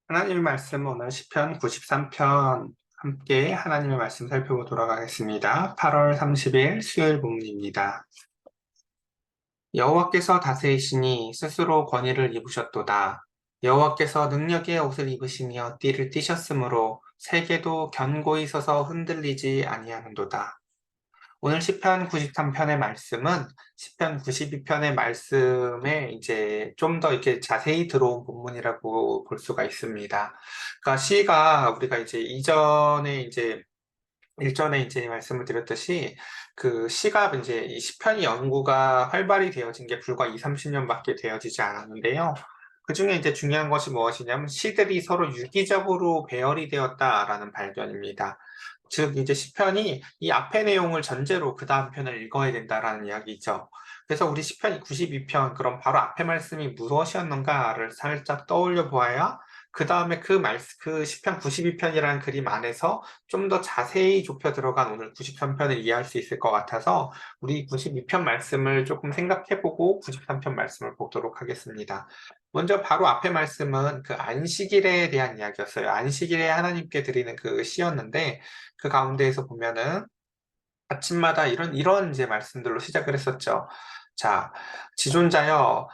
하나님의 말씀 오늘 시편 93편 함께 하나님의 말씀 살펴보도록 하겠습니다. 8월 30일 수요일 본문입니다. 여호와께서 다스리시니 스스로 권위를 입으셨도다. 여호와께서 능력의 옷을 입으시며 띠를 띠셨으므로 세계도 견고히 서서 흔들리지 아니하는도다. 오늘 시편 93편의 말씀은 시편 92편의 말씀에 이제 좀 더 이렇게 자세히 들어온 본문이라고 볼 수가 있습니다. 그러니까 시가 우리가 이제 일전에 이제 말씀을 드렸듯이 그 시가 이제 이 시편 연구가 활발히 되어진 게 불과 2, 30년밖에 되어지지 않았는데요. 그 중에 이제 중요한 것이 무엇이냐면 시들이 서로 유기적으로 배열이 되었다라는 발견입니다. 즉 이제 시편이 이 앞의 내용을 전제로 그 다음 편을 읽어야 된다라는 이야기죠. 그래서 우리 시편 92편 그럼 바로 앞에 말씀이 무엇이었는가를 살짝 떠올려 보아야 그 다음에 그 시편 92편이라는 그림 안에서 좀 더 자세히 좁혀 들어간 오늘 93편을 이해할 수 있을 것 같아서 우리 92편 말씀을 조금 생각해보고 93편 말씀을 보도록 하겠습니다. 먼저 바로 앞에 말씀은 그 안식일에 대한 이야기였어요. 안식일에 하나님께 드리는 그 시였는데 그 가운데에서 보면은 아침마다 이런 이제 말씀들로 시작을 했었죠. 자, 지존자여,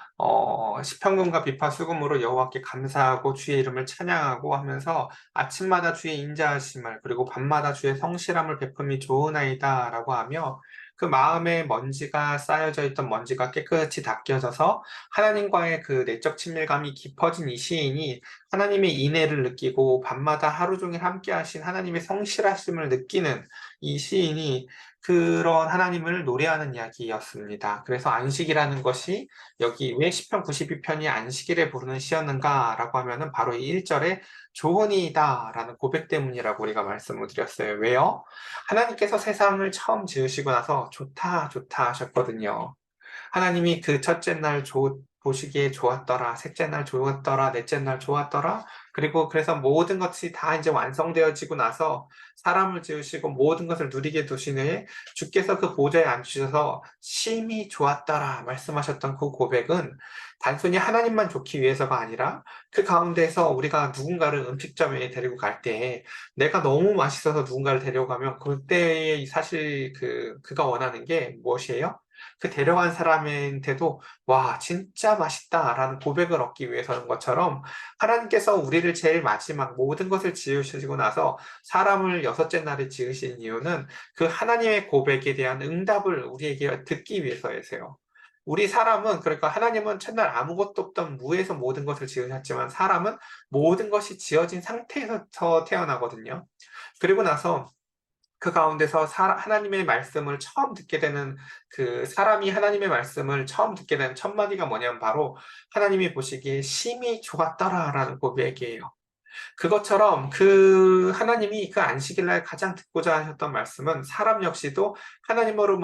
시편금과 비파 수금으로 여호와께 감사하고 주의 이름을 찬양하고 하면서 아침마다 주의 인자하심을 그리고 밤마다 주의 성실함을 베품이 좋으나이다라고 하며 그 마음에 먼지가 쌓여져 있던 먼지가 깨끗이 닦여져서 하나님과의 그 내적 친밀감이 깊어진 이 시인이 하나님의 인애를 느끼고 밤마다 하루 종일 함께 하신 하나님의 성실하심을 느끼는 이 시인이 그런 하나님을 노래하는 이야기였습니다. 그래서 안식이라는 것이 여기 왜 시편 92편이 안식일에 부르는 시였는가라고 하면은 바로 이 1절에 조언이다라는 고백 때문이라고 우리가 말씀을 드렸어요. 왜요? 하나님께서 세상을 처음 지으시고 나서 좋다, 좋다 하셨거든요. 하나님이 그 첫째 날 보시기에 좋았더라, 셋째 날 좋았더라, 넷째 날 좋았더라. 그리고 그래서 모든 것이 다 이제 완성되어지고 나서 사람을 지으시고 모든 것을 누리게 두신 후에 주께서 그 보좌에 앉으셔서 심히 좋았더라 말씀하셨던 그 고백은 단순히 하나님만 좋기 위해서가 아니라 그 가운데서 우리가 누군가를 음식점에 데리고 갈 때 내가 너무 맛있어서 누군가를 데려가면 그때에 사실 그가 원하는 게 무엇이에요? 그 데려간 사람한테도 와 진짜 맛있다라는 고백을 얻기 위해서인 것처럼 하나님께서 우리를 제일 마지막 모든 것을 지으시고 나서 사람을 여섯째 날에 지으신 이유는 그 하나님의 고백에 대한 응답을 우리에게 듣기 위해서이세요. 우리 사람은 그러니까 하나님은 첫날 아무것도 없던 무에서 모든 것을 지으셨지만 사람은 모든 것이 지어진 상태에서 태어나거든요. 그리고 나서 그 가운데서 하나님의 말씀을 처음 듣게 되는 그 사람이 하나님의 말씀을 처음 듣게 되는 첫 마디가 뭐냐면 바로 하나님이 보시기에 심히 좋았더라라는 고백이에요. 그것처럼 그 하나님이 그 안식일 날 가장 듣고자 하셨던 말씀은 사람 역시도 하나님으로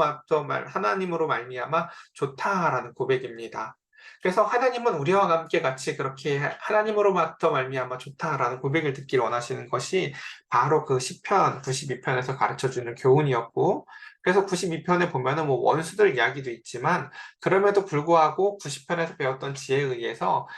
말미암아 좋다라는 고백입니다. 그래서 하나님은 우리와 함께 같이 그렇게 하나님으로부터 말미암아 좋다라는 고백을 듣기를 원하시는 것이 바로 그 시편 92편에서 가르쳐 주는 교훈이었고 그래서 92편에 보면은 뭐 원수들 이야기도 있지만 그럼에도 불구하고 90편에서 배웠던 지혜에 의해서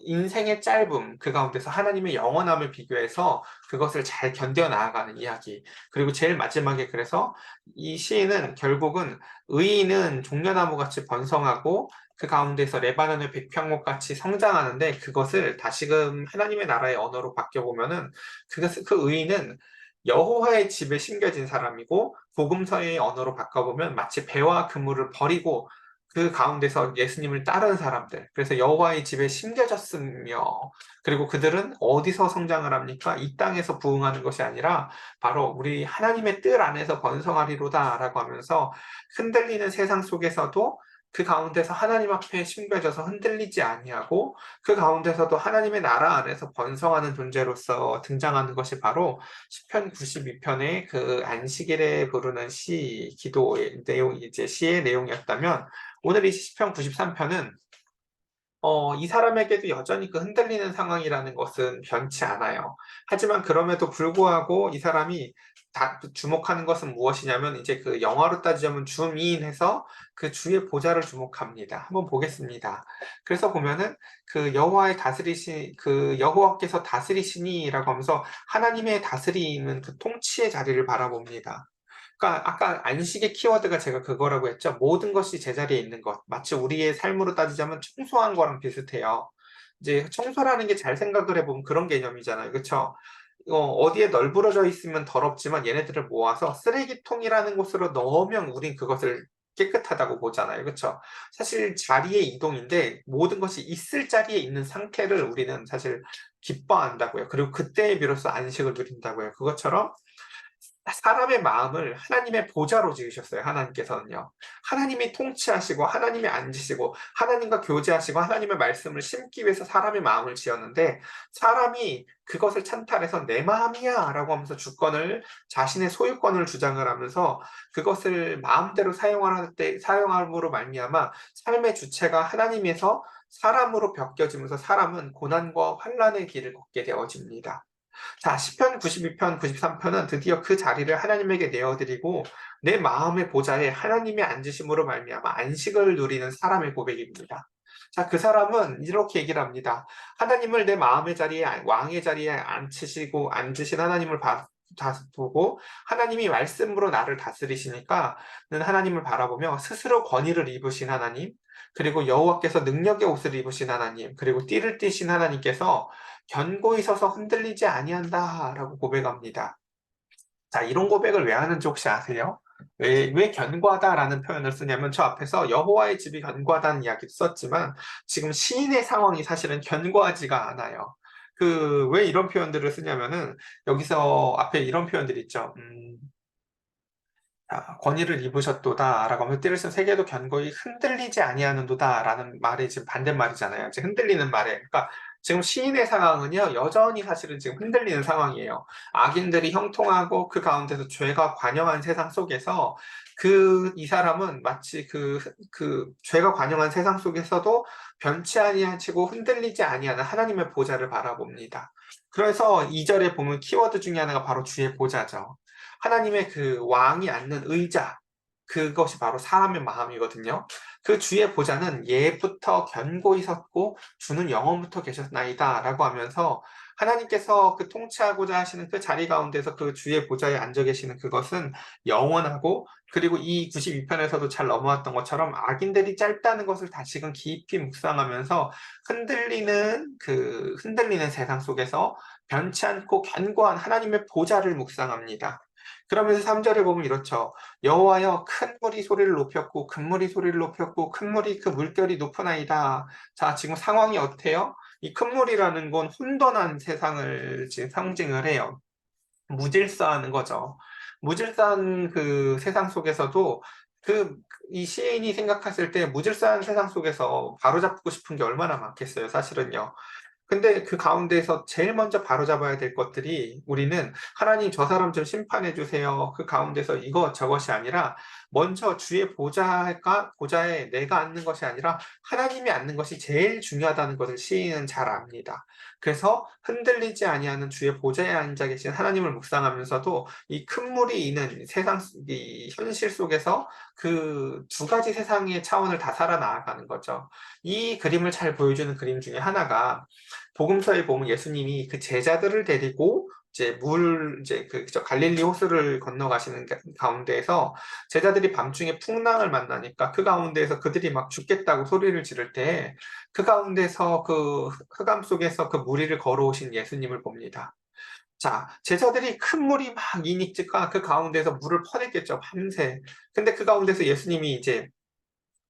인생의 짧음, 그 가운데서 하나님의 영원함을 비교해서 그것을 잘 견뎌 나아가는 이야기. 그리고 제일 마지막에 그래서 이 시인은 결국은 의인은 종려나무 같이 번성하고 그 가운데서 레바논의 백향목 같이 성장하는데 그것을 다시금 하나님의 나라의 언어로 바뀌어보면은 그 의인은 여호와의 집에 심겨진 사람이고 복음서의 언어로 바꿔보면 마치 배와 그물을 버리고 그 가운데서 예수님을 따르는 사람들. 그래서 여호와의 집에 심겨졌으며, 그리고 그들은 어디서 성장을 합니까? 이 땅에서 부흥하는 것이 아니라 바로 우리 하나님의 뜰 안에서 번성하리로다라고 하면서 흔들리는 세상 속에서도 그 가운데서 하나님 앞에 심겨져서 흔들리지 아니하고 그 가운데서도 하나님의 나라 안에서 번성하는 존재로서 등장하는 것이 바로 시편 92편의 그 안식일에 부르는 기도의 내용, 이제 시의 내용이었다면 오늘 이 시편 93편은 이 사람에게도 여전히 그 흔들리는 상황이라는 것은 변치 않아요. 하지만 그럼에도 불구하고 이 사람이 주목하는 것은 무엇이냐면 이제 그 영어로 따지자면 줌인해서 그 주의 보좌를 주목합니다. 한번 보겠습니다. 그래서 보면은 그 여호와께서 다스리시니라고 하면서 하나님의 다스리는 그 통치의 자리를 바라봅니다. 그러니까 아까 안식의 키워드가 제가 그거라고 했죠. 모든 것이 제자리에 있는 것. 마치 우리의 삶으로 따지자면 청소한 거랑 비슷해요. 이제 청소라는 게 잘 생각을 해보면 그런 개념이잖아요. 그렇죠? 어디에 널브러져 있으면 더럽지만 얘네들을 모아서 쓰레기통이라는 곳으로 넣으면 우린 그것을 깨끗하다고 보잖아요. 그렇죠? 사실 자리의 이동인데 모든 것이 있을 자리에 있는 상태를 우리는 사실 기뻐한다고요. 그리고 그때에 비로소 안식을 누린다고요. 그것처럼 사람의 마음을 하나님의 보좌로 지으셨어요. 하나님께서는요. 하나님이 통치하시고 하나님이 앉으시고 하나님과 교제하시고 하나님의 말씀을 심기 위해서 사람의 마음을 지었는데 사람이 그것을 찬탈해서 내 마음이야 라고 하면서 주권을 자신의 소유권을 주장을 하면서 그것을 마음대로 사용함으로 말미암아 삶의 주체가 하나님에서 사람으로 바뀌어지면서 사람은 고난과 환난의 길을 걷게 되어집니다. 자, 시편 92편, 93편은 드디어 그 자리를 하나님에게 내어드리고 내 마음의 보좌에 하나님의 앉으심으로 말미암아 안식을 누리는 사람의 고백입니다. 자, 그 사람은 이렇게 얘기를 합니다. 하나님을 내 마음의 자리에 왕의 자리에 앉으신 하나님을 보고 하나님이 말씀으로 나를 다스리시니까 는 하나님을 바라보며 스스로 권위를 입으신 하나님, 그리고 여호와께서 능력의 옷을 입으신 하나님, 그리고 띠를 띠신 하나님께서 견고히 서서 흔들리지 아니한다라고 고백합니다. 자, 이런 고백을 왜 하는지 혹시 아세요? 왜 견고하다라는 표현을 쓰냐면 저 앞에서 여호와의 집이 견고하다는 이야기도 썼지만 지금 시인의 상황이 사실은 견고하지가 않아요. 왜 이런 표현들을 쓰냐면은 여기서 앞에 이런 표현들 있죠. 권위를 입으셨도다라고 하면 띠를 세계도 견고히 흔들리지 아니하는도다라는 말이 지금 반대말이잖아요. 지금 흔들리는 말에. 그러니까 지금 시인의 상황은요, 여전히 사실은 지금 흔들리는 상황이에요. 악인들이 형통하고 그 가운데서 죄가 관영한 세상 속에서 이 사람은 마치 죄가 관영한 세상 속에서도 변치 아니하시고 흔들리지 아니하는 하나님의 보좌를 바라봅니다. 그래서 2절에 보면 키워드 중에 하나가 바로 주의 보좌죠. 하나님의 그 왕이 앉는 의자, 그것이 바로 사람의 마음이거든요. 그 주의 보좌는 예부터 견고히 섰고 주는 영원부터 계셨나이다 라고 하면서 하나님께서 그 통치하고자 하시는 그 자리 가운데서 그 주의 보좌에 앉아 계시는 그것은 영원하고 그리고 이 92편에서도 잘 넘어왔던 것처럼 악인들이 짧다는 것을 다시금 깊이 묵상하면서 흔들리는 세상 속에서 변치 않고 견고한 하나님의 보좌를 묵상합니다. 그러면서 3절에 보면 이렇죠. 여호와여 큰 물이 소리를 높였고 큰 물이 소리를 높였고 큰 물이 그 물결이 높으나이다. 자, 지금 상황이 어때요? 이 큰 물이라는 건 혼돈한 세상을 지금 상징을 해요. 무질서하는 거죠. 무질서한 그 세상 속에서도 이 시인이 생각했을 때 무질서한 세상 속에서 바로잡고 싶은 게 얼마나 많겠어요, 사실은요. 근데 그 가운데에서 제일 먼저 바로잡아야 될 것들이 우리는 하나님 저 사람 좀 심판해 주세요. 그 가운데서 이것 저것이 아니라 먼저 주의 보좌에 내가 앉는 것이 아니라 하나님이 앉는 것이 제일 중요하다는 것을 시인은 잘 압니다. 그래서 흔들리지 아니하는 주의 보좌에 앉아 계신 하나님을 묵상하면서도 이 큰 물이 있는 이 현실 속에서 그 두 가지 세상의 차원을 다 살아나가는 거죠. 이 그림을 잘 보여주는 그림 중에 하나가 복음서에 보면 예수님이 그 제자들을 데리고 이제 갈릴리 호수를 건너가시는 가운데에서 제자들이 밤중에 풍랑을 만나니까 그 가운데에서 그들이 막 죽겠다고 소리를 지를 때 그 가운데서 그 흑암 속에서 그 무리를 걸어오신 예수님을 봅니다. 자, 제자들이 큰 물이 막 이니까 그 가운데서 물을 퍼냈겠죠, 밤새. 근데 그 가운데서 예수님이 이제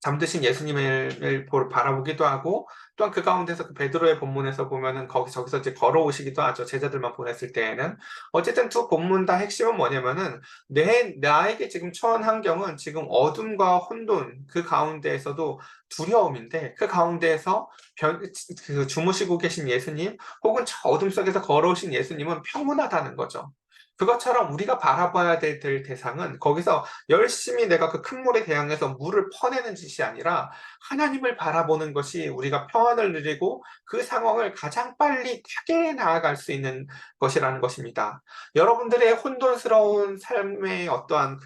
잠드신 예수님을 바라보기도 하고 또한 그 가운데서 그 베드로의 본문에서 보면은 저기서 이제 걸어오시기도 하죠. 제자들만 보냈을 때에는. 어쨌든 두 본문 다 핵심은 뭐냐면은 나에게 지금 처한 환경은 지금 어둠과 혼돈 그 가운데에서도 두려움인데 그 가운데에서 주무시고 계신 예수님 혹은 저 어둠 속에서 걸어오신 예수님은 평온하다는 거죠. 그것처럼 우리가 바라봐야 될 대상은 거기서 열심히 내가 그 큰 물에 대항해서 물을 퍼내는 짓이 아니라 하나님을 바라보는 것이 우리가 평안을 누리고 그 상황을 가장 빨리 타개해 나아갈 수 있는 것이라는 것입니다. 여러분들의 혼돈스러운 삶의 어떠한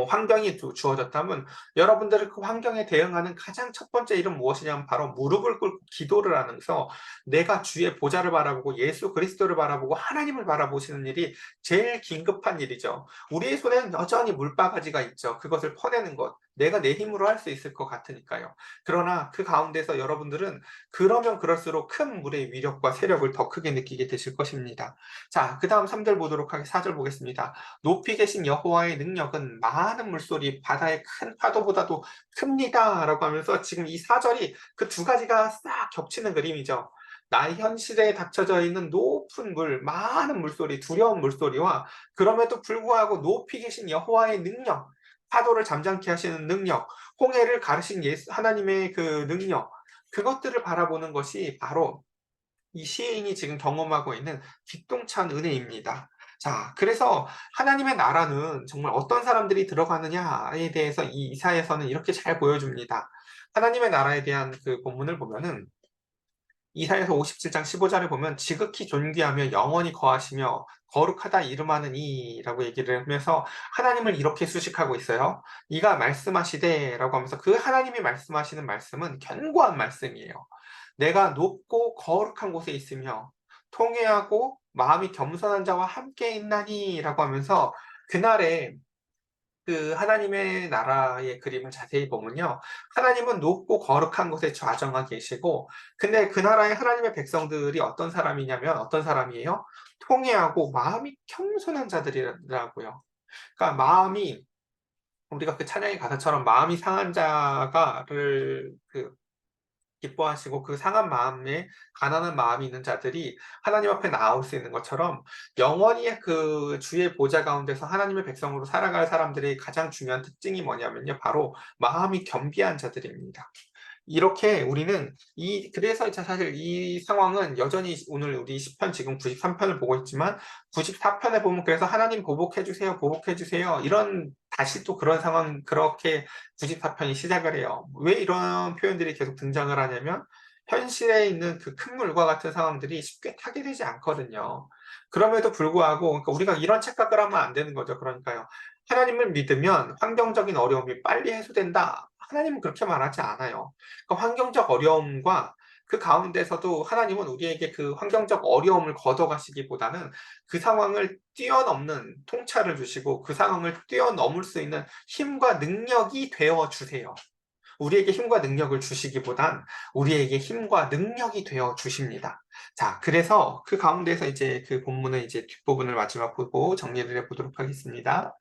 환경이 주어졌다면 여러분들은 그 환경에 대응하는 가장 첫 번째 일은 무엇이냐면 바로 무릎을 꿇고 기도를 하면서 내가 주의 보좌를 바라보고 예수 그리스도를 바라보고 하나님을 바라보시는 일이 제일 긴급한 일이죠. 우리의 손에는 여전히 물바가지가 있죠. 그것을 퍼내는 것. 내가 내 힘으로 할 수 있을 것 같으니까요. 그러나 그 가운데서 여러분들은 그러면 그럴수록 큰 물의 위력과 세력을 더 크게 느끼게 되실 것입니다. 자, 그 다음 3절 보도록 하겠습니다. 4절 보겠습니다. 높이 계신 여호와의 능력은 많은 물소리, 바다의 큰 파도보다도 큽니다. 라고 하면서 지금 이 4절이 그 두 가지가 싹 겹치는 그림이죠. 나의 현실에 닥쳐져 있는 높은 물, 많은 물소리, 두려운 물소리와 그럼에도 불구하고 높이 계신 여호와의 능력, 파도를 잠잠케 하시는 능력, 홍해를 가르신 하나님의 그 능력, 그것들을 바라보는 것이 바로 이 시인이 지금 경험하고 있는 기똥찬 은혜입니다. 자, 그래서 하나님의 나라는 정말 어떤 사람들이 들어가느냐에 대해서 이 이사야서는 이렇게 잘 보여줍니다. 하나님의 나라에 대한 그 본문을 보면은 이사야서 57장 15절을 보면 지극히 존귀하며 영원히 거하시며 거룩하다 이름하는 이라고 얘기를 하면서 하나님을 이렇게 수식하고 있어요. 이가 말씀하시되 라고 하면서 그 하나님이 말씀하시는 말씀은 견고한 말씀이에요. 내가 높고 거룩한 곳에 있으며 통회하고 마음이 겸손한 자와 함께 있나니 라고 하면서 그날에 그 하나님의 나라의 그림을 자세히 보면요. 하나님은 높고 거룩한 곳에 좌정하 계시고, 근데 그 나라의 하나님의 백성들이 어떤 사람이냐면 어떤 사람이에요? 통회하고 마음이 겸손한 자들이라고요. 그러니까 마음이 우리가 그 찬양의 가사처럼 마음이 상한 자가를 기뻐하시고 그 상한 마음에 가난한 마음이 있는 자들이 하나님 앞에 나올 수 있는 것처럼 영원히 그 주의 보좌 가운데서 하나님의 백성으로 살아갈 사람들의 가장 중요한 특징이 뭐냐면요. 바로 마음이 겸비한 자들입니다. 이렇게 우리는 그래서 사실 이 상황은 여전히 오늘 우리 10편 지금 93편을 보고 있지만 94편에 보면 그래서 하나님 보복해 주세요, 보복해 주세요. 이런 다시 또 그런 상황 그렇게 94편이 시작을 해요. 왜 이런 표현들이 계속 등장을 하냐면 현실에 있는 그 큰 물과 같은 상황들이 쉽게 타개되지 않거든요. 그럼에도 불구하고 그러니까 우리가 이런 착각을 하면 안 되는 거죠. 그러니까요. 하나님을 믿으면 환경적인 어려움이 빨리 해소된다. 하나님은 그렇게 말하지 않아요. 그 환경적 어려움과 그 가운데서도 하나님은 우리에게 그 환경적 어려움을 걷어가시기보다는 그 상황을 뛰어넘는 통찰을 주시고 그 상황을 뛰어넘을 수 있는 힘과 능력이 되어 주세요. 우리에게 힘과 능력을 주시기보단 우리에게 힘과 능력이 되어 주십니다. 자, 그래서 그 가운데서 이제 그 본문의 이제 뒷부분을 마지막 보고 정리를 해보도록 하겠습니다.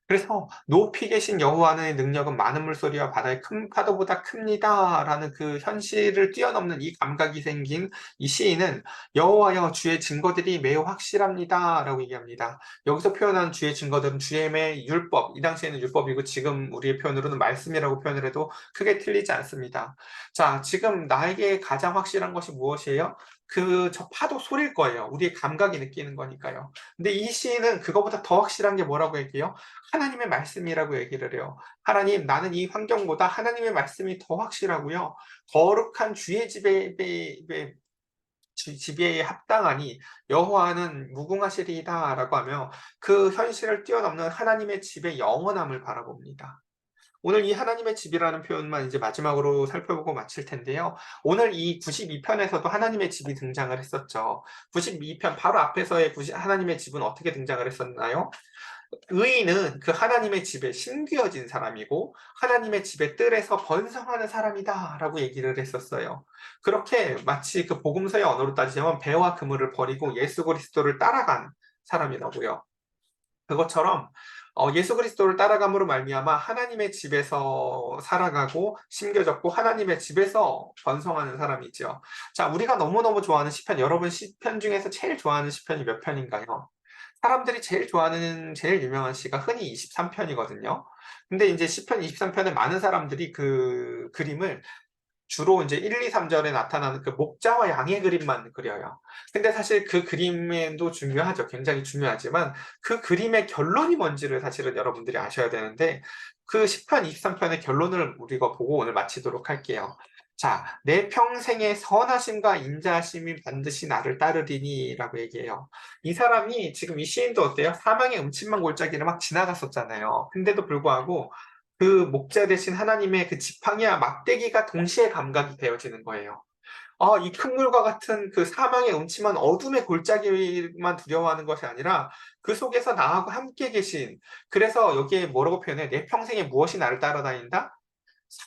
그래서 높이 계신 여호와의 능력은 많은 물소리와 바다의 큰 파도보다 큽니다. 라는 그 현실을 뛰어넘는 이 감각이 생긴 이 시인은 여호와여 주의 증거들이 매우 확실합니다. 라고 얘기합니다. 여기서 표현한 주의 증거들은 주의 율법, 이 당시에는 율법이고 지금 우리의 표현으로는 말씀이라고 표현을 해도 크게 틀리지 않습니다. 자, 지금 나에게 가장 확실한 것이 무엇이에요? 저 파도 소리일 거예요. 우리의 감각이 느끼는 거니까요. 근데 이 시인은 그거보다 더 확실한 게 뭐라고 얘기해요? 하나님의 말씀이라고 얘기를 해요. 하나님, 나는 이 환경보다 하나님의 말씀이 더 확실하고요. 거룩한 주의 지배에 합당하니 여호와는 무궁하시리이다라고 하며 그 현실을 뛰어넘는 하나님의 집의 영원함을 바라봅니다. 오늘 이 하나님의 집이라는 표현만 이제 마지막으로 살펴보고 마칠 텐데요. 오늘 이 92편에서도 하나님의 집이 등장을 했었죠. 92편 바로 앞에서의 하나님의 집은 어떻게 등장을 했었나요? 의인은 그 하나님의 집에 심기어진 사람이고 하나님의 집의 뜰에서 번성하는 사람이다 라고 얘기를 했었어요. 그렇게 마치 그 복음서의 언어로 따지자면 배와 그물을 버리고 예수 그리스도를 따라간 사람이라고요. 그것처럼 예수 그리스도를 따라감으로 말미암아 하나님의 집에서 살아가고 심겨졌고 하나님의 집에서 번성하는 사람이죠. 자, 우리가 너무너무 좋아하는 시편, 여러분 시편 중에서 제일 좋아하는 시편이 몇 편인가요? 사람들이 제일 좋아하는 제일 유명한 시가 흔히 23편이거든요. 근데 이제 시편 23편에 많은 사람들이 그 그림을 주로 이제 1, 2, 3절에 나타나는 그 목자와 양의 그림만 그려요. 근데 사실 그 그림도 중요하죠. 굉장히 중요하지만 그 그림의 결론이 뭔지를 사실은 여러분들이 아셔야 되는데 그 10편, 23편의 결론을 우리가 보고 오늘 마치도록 할게요. 자, 내 평생의 선하심과 인자하심이 반드시 나를 따르리니 라고 얘기해요. 이 사람이 지금 이 시인도 어때요? 사망의 음침한 골짜기를 막 지나갔었잖아요. 근데도 불구하고 그 목자 대신 하나님의 그 지팡이와 막대기가 동시에 감각이 되어지는 거예요. 이 큰 물과 같은 그 사망의 음침한 어둠의 골짜기만 두려워하는 것이 아니라 그 속에서 나하고 함께 계신, 그래서 여기에 뭐라고 표현해? 내 평생에 무엇이 나를 따라다닌다?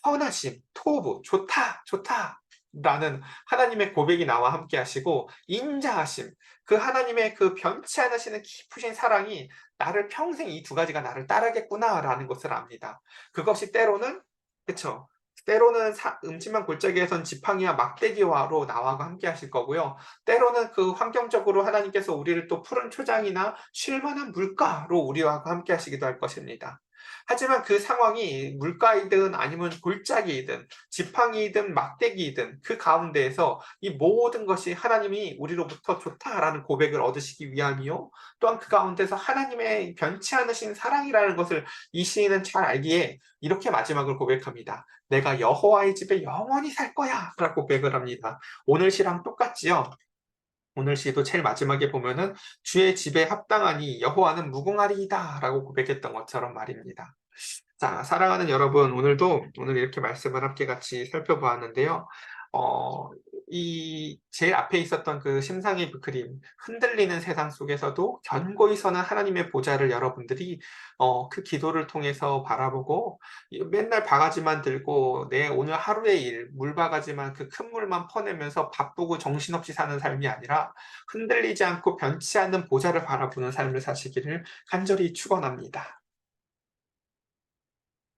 선하심, 토부, 좋다, 좋다. 라는 하나님의 고백이 나와 함께 하시고, 인자하심, 그 하나님의 그 변치 않으시는 깊으신 사랑이 나를 평생 이 두 가지가 나를 따르겠구나라는 것을 압니다. 그것이 때로는, 그쵸? 때로는 음침한 골짜기에선 지팡이와 막대기와로 나와 함께 하실 거고요. 때로는 그 환경적으로 하나님께서 우리를 또 푸른 초장이나 쉴만한 물가로 우리와 함께 하시기도 할 것입니다. 하지만 그 상황이 물가이든 아니면 골짜기이든 지팡이이든 막대기이든 그 가운데에서 이 모든 것이 하나님이 우리로부터 좋다라는 고백을 얻으시기 위함이요. 또한 그 가운데서 하나님의 변치 않으신 사랑이라는 것을 이 시인은 잘 알기에 이렇게 마지막을 고백합니다. 내가 여호와의 집에 영원히 살 거야 라고 고백을 합니다. 오늘 시랑 똑같지요. 오늘 시도 제일 마지막에 보면은 주의 집에 합당하니 여호와는 무궁하리이다 라고 고백했던 것처럼 말입니다. 자, 사랑하는 여러분, 오늘 이렇게 말씀을 함께 같이 살펴보았는데요. 이 제일 앞에 있었던 그 심상의 그 그림, 흔들리는 세상 속에서도 견고히 서는 하나님의 보좌를 여러분들이 그 기도를 통해서 바라보고 맨날 바가지만 들고 내 오늘 하루의 일, 물바가지만 그 큰 물만 퍼내면서 바쁘고 정신없이 사는 삶이 아니라 흔들리지 않고 변치 않는 보좌를 바라보는 삶을 사시기를 간절히 축원합니다.